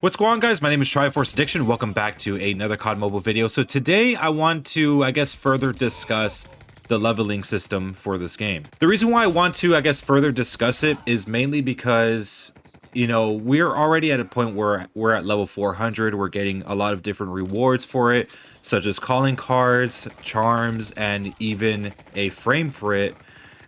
What's going on, guys? My name is Triforce Addiction. Welcome back to another COD Mobile video. So today I want to, further discuss the leveling system for this game. The reason why I want to, further discuss it is mainly because, we're already at a point where we're at level 400. We're getting a lot of different rewards for it, such as calling cards, charms, and even a frame for it.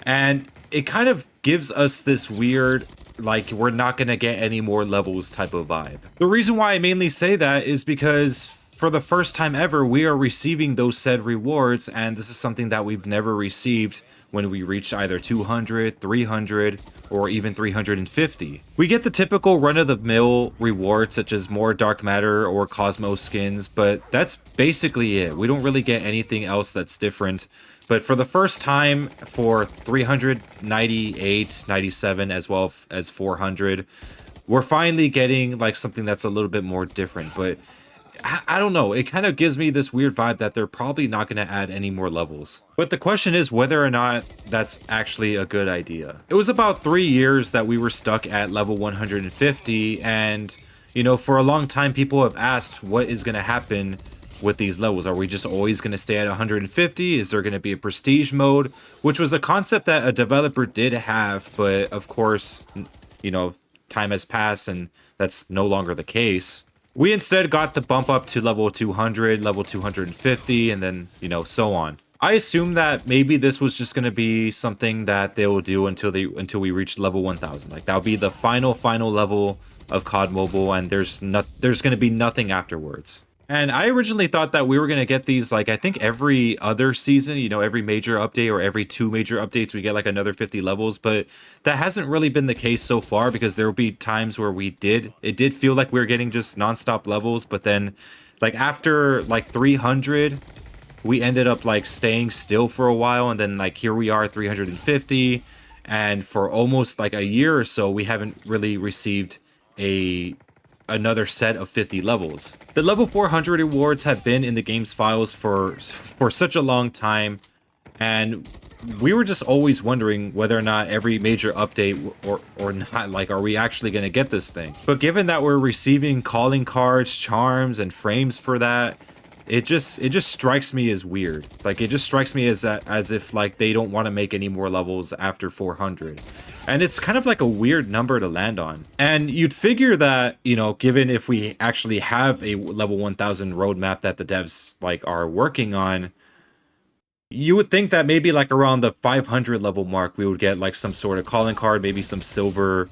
And it kind of gives us this weird, like, we're not going to get any more levels type of vibe. The reason why I mainly say that is because for the first time ever, we are receiving those said rewards, and this is something that we've never received when we reach either 200, 300, or even 350. We get the typical run-of-the-mill rewards such as more dark matter or Cosmo skins, but that's basically it. We don't really get anything else that's different. But for the first time, for 398, 97, as well as 400, we're finally getting like something that's a little bit more different. But I don't know, it kind of gives me this weird vibe that they're probably not going to add any more levels. But the question is whether or not that's actually a good idea. It was about 3 years that we were stuck at level 150, and for a long time people have asked what is going to happen with these levels. Are we just always going to stay at 150? Is there going to be a prestige mode? Which was a concept that a developer did have, but of course, time has passed and that's no longer the case. We instead got the bump up to level 200, level 250, and then, so on. I assume that maybe this was just going to be something that they will do until we reach level 1000. Like that'll be the final level of COD Mobile, and there's going to be nothing afterwards. And I originally thought that we were going to get these, like, I think every other season, every major update or every 2 major updates, we get like another 50 levels. But that hasn't really been the case so far, because there will be times where it did feel like we were getting just nonstop levels. But then like after like 300, we ended up like staying still for a while. And then like here we are at 350. And for almost like a year or so, we haven't really received another set of 50 levels. The level 400 rewards have been in the game's files for such a long time, and we were just always wondering whether or not every major update or not, like, are we actually going to get this thing? But given that we're receiving calling cards, charms, and frames for that, it just strikes me as weird. Like, it just strikes me as if like they don't want to make any more levels after 400. And it's kind of like a weird number to land on. And you'd figure that, given if we actually have a level 1000 roadmap that the devs like are working on, you would think that maybe like around the 500 level mark, we would get like some sort of calling card, maybe some silver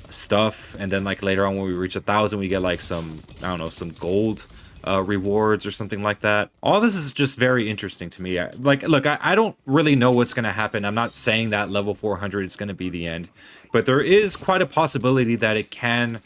stuff. And then like later on when we reach 1000, we get like some, I don't know, some gold rewards or something like that. All this is just very interesting to me. Look, I don't really know what's going to happen. I'm not saying that level 400 is going to be the end, but there is quite a possibility that it can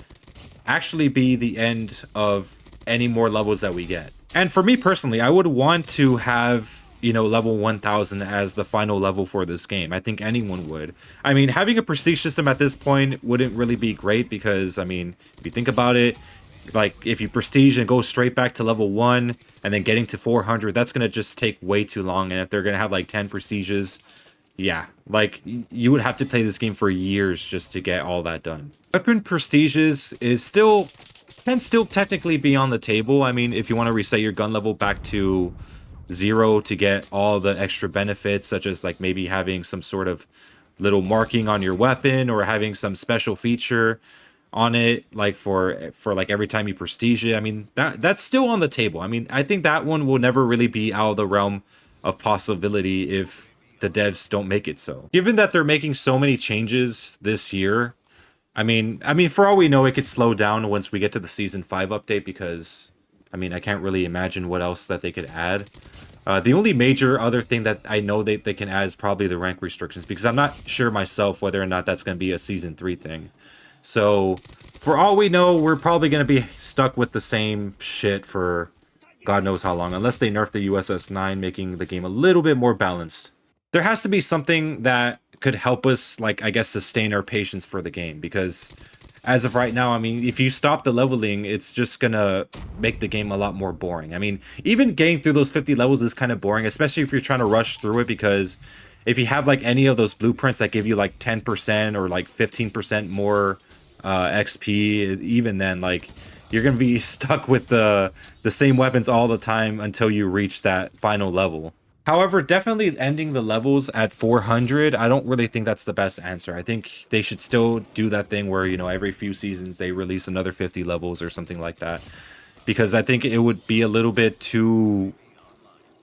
actually be the end of any more levels that we get. And for me personally, I would want to have, level 1000 as the final level for this game. I think anyone would. I mean, having a prestige system at this point wouldn't really be great because, I mean, if you think about it, like if you prestige and go straight back to level 1 and then getting to 400, that's going to just take way too long. And if they're going to have like 10 prestiges, yeah, like you would have to play this game for years just to get all that done. Weapon prestiges can still technically be on the table. I mean, if you want to reset your gun level back to 0 to get all the extra benefits, such as like maybe having some sort of little marking on your weapon or having some special feature on it, like for like every time you prestige it. I mean, that's still on the table. I mean, I think that one will never really be out of the realm of possibility if the devs don't make it so. Given that they're making so many changes this year, I mean, for all we know, it could slow down once we get to the Season 5 update, because, I mean, I can't really imagine what else that they could add. The only major other thing that I know they can add is probably the rank restrictions, because I'm not sure myself whether or not that's going to be a Season 3 thing. So, for all we know, we're probably going to be stuck with the same shit for God knows how long, unless they nerf the USS-9, making the game a little bit more balanced. There has to be something that could help us, like, I guess, sustain our patience for the game, because as of right now, I mean, if you stop the leveling, it's just gonna make the game a lot more boring. I mean, even getting through those 50 levels is kind of boring, especially if you're trying to rush through it, because if you have, like, any of those blueprints that give you, like, 10% or, like, 15% more XP, even then, like, you're gonna be stuck with the same weapons all the time until you reach that final level. However, definitely ending the levels at 400, I don't really think that's the best answer. I think they should still do that thing where, you know, every few seasons they release another 50 levels or something like that. Because I think it would be a little bit too,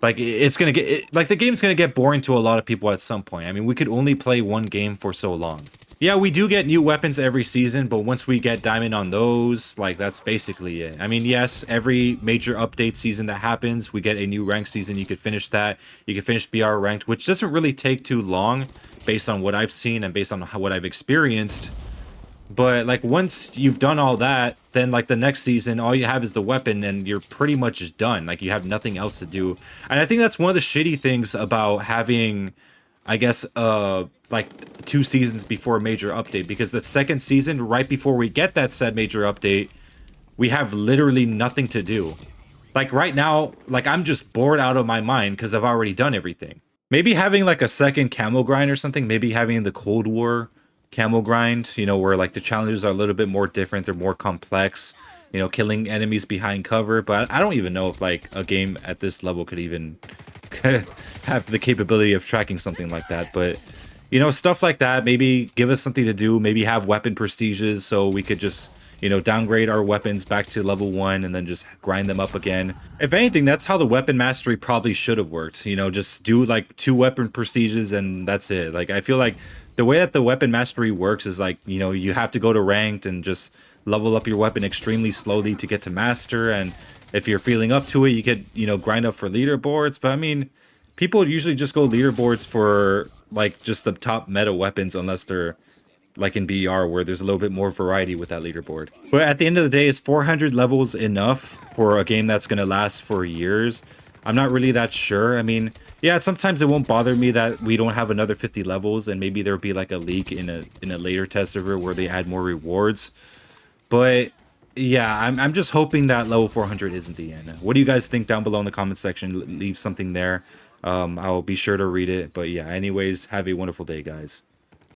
like, it's gonna get like the game's gonna get boring to a lot of people at some point. I mean, we could only play one game for so long. Yeah, we do get new weapons every season, but once we get diamond on those, like, that's basically it. I mean, yes, every major update season that happens, we get a new rank season. You could finish that. You can finish BR ranked, which doesn't really take too long based on what I've seen and based on what I've experienced. But like once you've done all that, then like the next season, all you have is the weapon and you're pretty much just done. Like you have nothing else to do. And I think that's one of the shitty things about having, I guess, like 2 seasons before a major update, because the second season, right before we get that said major update, we have literally nothing to do. Like right now, like I'm just bored out of my mind because I've already done everything. Maybe having like a second camo grind or something, maybe having the Cold War camo grind, you know, where like the challenges are a little bit more different, they're more complex, you know, killing enemies behind cover. But I don't even know if like a game at this level could even have the capability of tracking something like that. But you know, stuff like that, maybe give us something to do, maybe have weapon prestiges so we could just, you know, downgrade our weapons back to level 1 and then just grind them up again. If anything, that's how the weapon mastery probably should have worked. You know, just do like 2 weapon prestiges and that's it. Like I feel like the way that the weapon mastery works is like, you know, you have to go to ranked and just level up your weapon extremely slowly to get to master. And if you're feeling up to it, you could, you know, grind up for leaderboards. But I mean, people usually just go leaderboards for like just the top meta weapons unless they're like in BR where there's a little bit more variety with that leaderboard. But at the end of the day, is 400 levels enough for a game that's going to last for years? I'm not really that sure. I mean, yeah, sometimes it won't bother me that we don't have another 50 levels and maybe there'll be like a leak in a later test server where they add more rewards. But yeah, I'm just hoping that level 400 isn't the end. What do you guys think down below in the comment section? Leave something there. I'll be sure to read it. But yeah, anyways, have a wonderful day, guys.